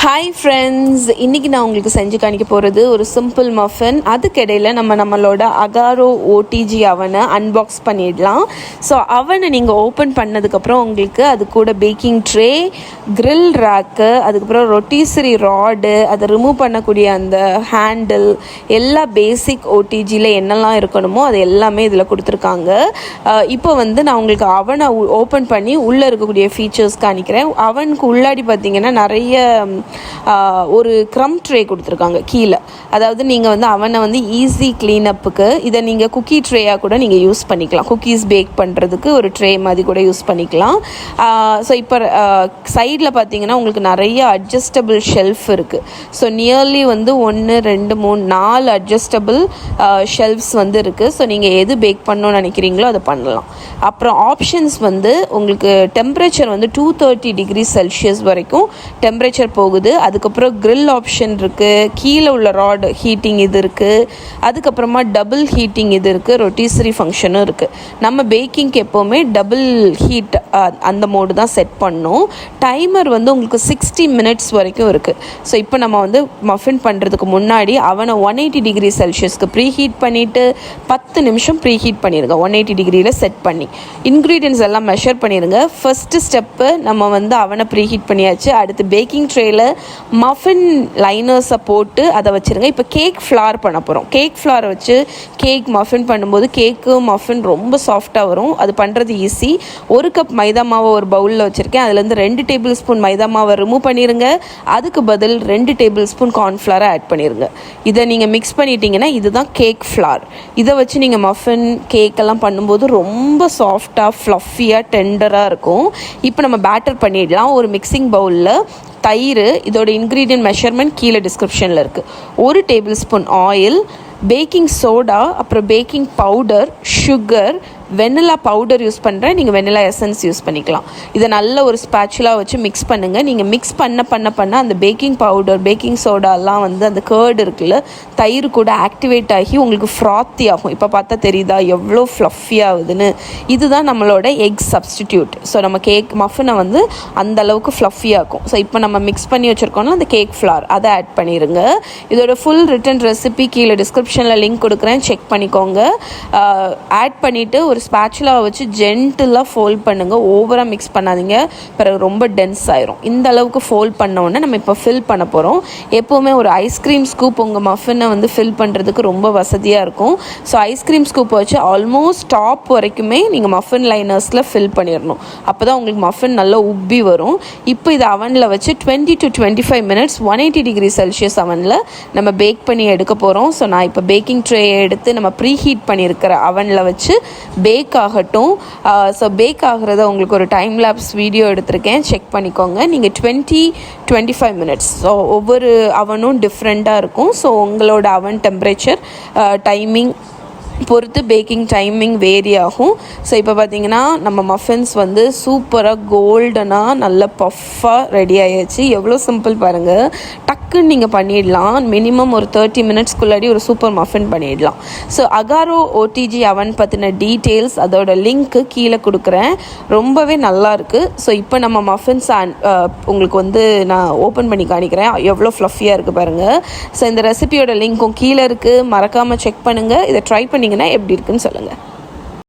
Hi friends, இன்றைக்கி நான் உங்களுக்கு செஞ்சு காணிக்க போகிறது ஒரு சிம்பிள் மஃபின். அதுக்கிடையில் நம்மளோட அகாரோ ஓடிஜி அவனை அன்பாக்ஸ் பண்ணிடலாம். ஸோ அவனை நீங்கள் ஓப்பன் பண்ணதுக்கப்புறம் உங்களுக்கு அது கூட பேக்கிங் ட்ரே, கிரில் ரேக்கு, அதுக்கப்புறம் ரொட்டிசரி ராடு, அதை ரிமூவ் பண்ணக்கூடிய அந்த ஹேண்டில், எல்லா பேசிக் ஓடிஜியில் என்னெல்லாம் இருக்கணுமோ அது எல்லாமே இதில் கொடுத்துருக்காங்க. இப்போ நான் உங்களுக்கு அவனை ஓப்பன் பண்ணி உள்ளே இருக்கக்கூடிய ஃபீச்சர்ஸ் காணிக்கிறேன். அவனுக்கு உள்ளாடி பார்த்திங்கன்னா நிறைய ஒரு க்ரம் ட்ரே கொடுத்துருக்காங்க கீழே. அதாவது நீங்கள் அவனை ஈஸி க்ளீனப்புக்கு இதை நீங்கள் குக்கி ட்ரேயாக கூட நீங்கள் யூஸ் பண்ணிக்கலாம். குக்கீஸ் பேக் பண்ணுறதுக்கு ஒரு ட்ரே மாதிரி கூட யூஸ் பண்ணிக்கலாம். ஸோ இப்போ சைடில் பார்த்தீங்கன்னா உங்களுக்கு நிறைய அட்ஜஸ்டபிள் ஷெல்ஃப் இருக்குது. ஸோ நியர்லி 1 2 3 4 அட்ஜஸ்டபிள் ஷெல்ஃப்ஸ் இருக்குது. ஸோ நீங்கள் எது பேக் பண்ணணும்னு நினைக்கிறீங்களோ அதை பண்ணலாம். அப்புறம் ஆப்ஷன்ஸ் உங்களுக்கு டெம்பரேச்சர் 230 டிகிரி செல்சியஸ் வரைக்கும் டெம்பரேச்சர் போகுது. அதுக்கப்புறம் கிரில் ஆப்ஷன் இருக்குது, கீழே உள்ள ராட் ஹீட்டிங் இது இருக்குது, அதுக்கப்புறமா டபுள் ஹீட்டிங் இது இருக்குது, ரொட்டிசரி ஃபங்க்ஷனும் இருக்குது. நம்ம பேக்கிங்க்கு எப்போவுமே டபுள் ஹீட் அந்த மோடு தான் செட் பண்ணோம். டைமர் உங்களுக்கு 60 மினிட்ஸ் வரைக்கும் இருக்குது. ஸோ இப்போ நம்ம மஃபின் பண்ணுறதுக்கு முன்னாடி அவனை 180 டிகிரி செல்சியஸ்க்கு ப்ரீ ஹீட் பண்ணிவிட்டு 10 நிமிஷம் ப்ரீ ஹீட் பண்ணிடுங்க. 180 டிகிரியில் செட் பண்ணி இன்க்ரீடியன்ஸ் எல்லாம் மெஷர் பண்ணிடுங்க. ஃபஸ்ட்டு ஸ்டெப்பு நம்ம அவனை ப்ரீ ஹீட் பண்ணியாச்சு. அடுத்து பேக்கிங் ட்ரேயில் மஃபின் லைனர்ஸை போட்டு அதை வச்சுருங்க. இப்போ கேக் ஃப்ளார் பண்ண போகிறோம். கேக் ஃப்ளாரை வச்சு கேக் மஃபின் பண்ணும்போது கேக்கு மஃபின் ரொம்ப சாஃப்டாக வரும். அது பண்ணுறது ஈஸி. 1 கப் மைதா மாவை ஒரு பவுலில் வச்சுருக்கேன். அதுலேருந்து 2 டேபிள் ஸ்பூன் மைதா மாவை ரிமூவ் பண்ணிடுங்க. அதுக்கு பதில் 2 டேபிள் ஸ்பூன் கார்ன்ஃப்ளவரை ஆட் பண்ணிடுங்க. இதை நீங்கள் மிக்ஸ் பண்ணிட்டீங்கன்னா இதுதான் கேக் ஃப்ளார். இதை வச்சு நீங்கள் மஃபின் கேக்கெல்லாம் பண்ணும்போது ரொம்ப சாஃப்டாக ஃப்ளஃபியாக டெண்டராக இருக்கும். இப்போ நம்ம பேட்டர் பண்ணிடலாம். ஒரு மிக்சிங் பவுலில் தயிர், இதோட இன்க்ரீடியன்ட் மெஷர்மெண்ட் கீழே டிஸ்கிரிப்ஷனில் இருக்குது. 1 table spoon oil, baking soda, அப்புறம் baking powder, sugar, vanilla powder use பண்ணுறேன். நீங்கள் வெனிலா எசன்ஸ் யூஸ் பண்ணிக்கலாம். இதை நல்ல ஒரு ஸ்பேச்சுலா வச்சு மிக்ஸ் பண்ணுங்கள். நீங்கள் மிக்ஸ் பண்ண அந்த பேக்கிங் பவுடர், பேக்கிங் சோடாலாம் அந்த கேர்டு இருக்குல்ல, தயிர் கூட ஆக்டிவேட் ஆகி உங்களுக்கு ஃப்ராத்தி ஆகும். இப்போ பார்த்தா தெரியுதா எவ்வளோ ஃப்ளஃபி ஆகுதுன்னு? இதுதான் நம்மளோட எக் சப்ஸ்டிடியூட். ஸோ நம்ம கேக் மஃபினை அந்த அளவுக்கு ஃப்ளஃபியாக இருக்கும். ஸோ இப்போ நம்ம மிக்ஸ் பண்ணி வச்சுருக்கோம்னா அந்த கேக் ஃப்ளார் அதை ஆட் பண்ணிடுங்க. இதோட ஃபுல் ரிட்டன் ரெசிபி கீழே டிஸ்கிரிப்ஷனில் லிங்க் கொடுக்குறேன், செக் பண்ணிக்கோங்க. ஆட் பண்ணிவிட்டு ஒரு ஸ்பேச்சுலாவை வச்சு ஜென்டிலாக ஃபோல்ட் பண்ணுங்கள். ஓவராக மிக்ஸ் பண்ணாதீங்க, பிறகு ரொம்ப டென்ஸ் ஆயிரும். இந்த அளவுக்கு ஃபோல்ட் பண்ணோன்னே நம்ம இப்போ ஃபில் பண்ண போகிறோம். எப்போவுமே ஒரு ஐஸ்கிரீம் ஸ்கூப் உங்கள் மஃபினை ஃபில் பண்ணுறதுக்கு ரொம்ப வசதியாக இருக்கும். ஸோ ஐஸ்கிரீம் ஸ்கூப்பை வச்சு ஆல்மோஸ்ட் டாப் வரைக்குமே நீங்கள் மஃபின் லைனர்ஸில் ஃபில் பண்ணிடணும். அப்போ தான் உங்களுக்கு மஃபின் நல்லா உப்பி வரும். இப்போ இதை அவனில் வச்சு 20 to 25 மினிட்ஸ் 180 டிகிரி செல்சியஸ் அவனில் நம்ம பேக் பண்ணி எடுக்க போகிறோம். ஸோ நான் இப்போ பேக்கிங் ட்ரேயை எடுத்து நம்ம ப்ரீ ஹீட் பண்ணியிருக்கிற அவனில் வச்சு பேக் ஆகட்டும். ஸோ பேக் ஆகிறத உங்களுக்கு ஒரு டைம் லேப்ஸ் வீடியோ எடுத்திருக்கேன், செக் பண்ணிக்கோங்க. நீங்கள் 20-25 மினிட்ஸ். ஸோ ஒவ்வொரு அவனும் டிஃப்ரெண்ட்டாக இருக்கும். ஸோ உங்களோட அவன் டெம்பரேச்சர் டைமிங் பொறுத்து பேக்கிங் டைமிங் வேரி ஆகும். ஸோ இப்போ பார்த்தீங்கன்னா நம்ம மஃபின்ஸ் சூப்பராக கோல்டனாக நல்ல பஃப்பாக ரெடி ஆகிடுச்சு. எவ்வளோ சிம்பிள் பாருங்கள், டக்குன்னு நீங்கள் பண்ணிடலாம். மினிமம் ஒரு 30 மினிட்ஸ்க்குள்ளாடி ஒரு சூப்பர் மஃபின் பண்ணிடலாம். ஸோ அகாரோ ஓடிஜி அவன் பற்றின டீட்டெயில்ஸ் அதோட லிங்க்கு கீழே கொடுக்குறேன். ரொம்பவே நல்லாயிருக்கு. ஸோ இப்போ நம்ம மஃபின்ஸ் உங்களுக்கு நான் ஓப்பன் பண்ணி காணிக்கிறேன். எவ்வளோ ஃப்ளஃபியாக இருக்குது பாருங்கள். ஸோ இந்த ரெசிபியோட லிங்க்கும் கீழே இருக்குது, மறக்காமல் செக் பண்ணுங்கள். இதை ட்ரை பண்ணி எப்படி இருக்குன்னு சொல்லுங்கள்.